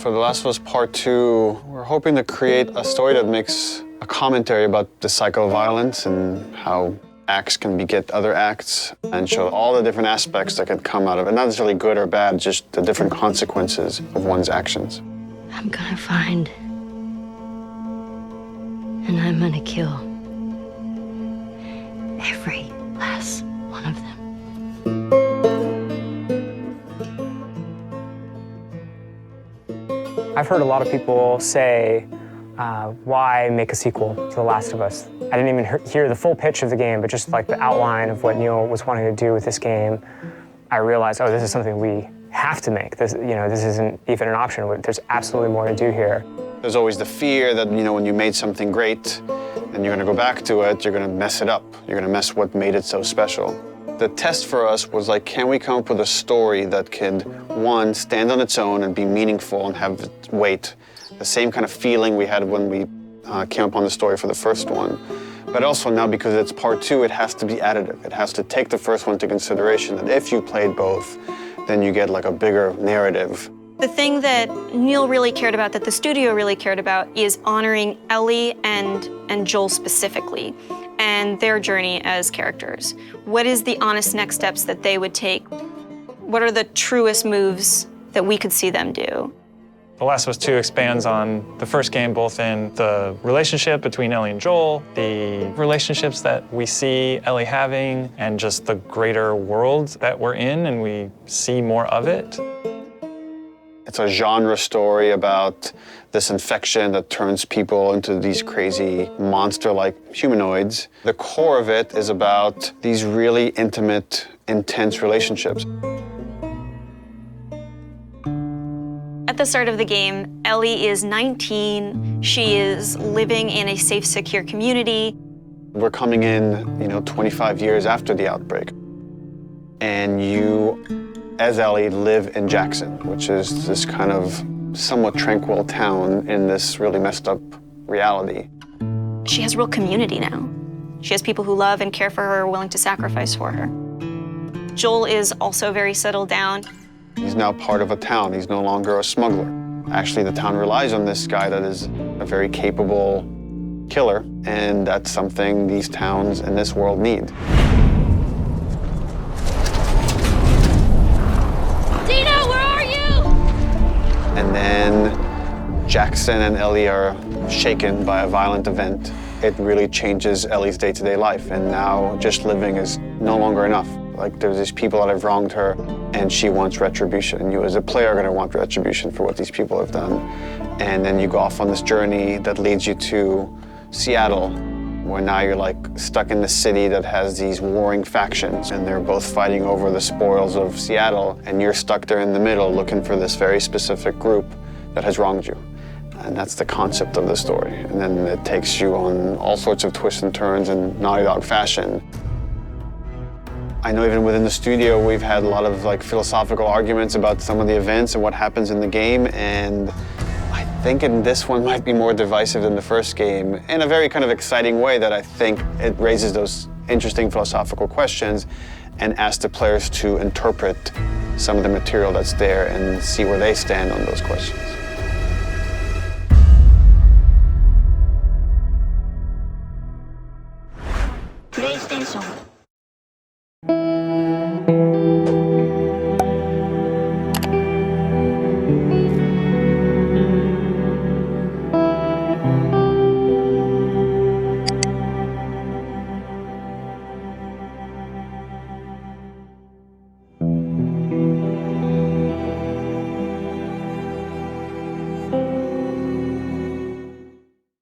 For The Last of Us Part 2, we're hoping to create a story that makes a commentary about the cycle of violence and how acts can beget other acts and show all the different aspects that can come out of it. Not necessarily good or bad, just the different consequences of one's actions. I'm gonna find, and I'm gonna kill every last one of them. I've heard a lot of people say, why make a sequel to The Last of Us? I didn't even hear the full pitch of the game, but just like the outline of what Neil was wanting to do with this game, I realized, oh, this is something we have to make. This, this isn't even an option. There's absolutely more to do here. There's always the fear that, when you made something great and you're gonna go back to it, you're gonna mess it up. You're gonna mess what made it so special. The test for us was like, can we come up with a story that could, one, stand on its own and be meaningful and have weight, the same kind of feeling we had when we came upon the story for the first one. But also now, because it's part 2, it has to be additive. It has to take the first one into consideration, that if you played both, then you get like a bigger narrative. The thing that Neil really cared about, that the studio really cared about, is honoring Ellie and Joel specifically, and their journey as characters. What is the honest next steps that they would take? What are the truest moves that we could see them do? The Last of Us 2 expands on the first game, both in the relationship between Ellie and Joel, the relationships that we see Ellie having, and just the greater world that we're in, and we see more of it. It's a genre story about this infection that turns people into these crazy monster-like humanoids. The core of it is about these really intimate, intense relationships. At the start of the game, Ellie is 19. She is living in a safe, secure community. We're coming in, 25 years after the outbreak. And you, as Ellie, live in Jackson, which is this kind of somewhat tranquil town in this really messed up reality. She has real community now. She has people who love and care for her, willing to sacrifice for her. Joel is also very settled down. He's now part of a town. He's no longer a smuggler. Actually, the town relies on this guy that is a very capable killer, and that's something these towns in this world need. Dina, where are you? And then Jackson and Ellie are shaken by a violent event. It really changes Ellie's day-to-day life, and now just living is no longer enough. Like, there's these people that have wronged her, and she wants retribution. And you as a player are gonna want retribution for what these people have done. And then you go off on this journey that leads you to Seattle, where now you're like stuck in the city that has these warring factions, and they're both fighting over the spoils of Seattle, and you're stuck there in the middle looking for this very specific group that has wronged you. And that's the concept of the story. And then it takes you on all sorts of twists and turns in Naughty Dog fashion. I know even within the studio, we've had a lot of philosophical arguments about some of the events and what happens in the game, and I think in this one might be more divisive than the first game in a very kind of exciting way that I think it raises those interesting philosophical questions and asks the players to interpret some of the material that's there and see where they stand on those questions.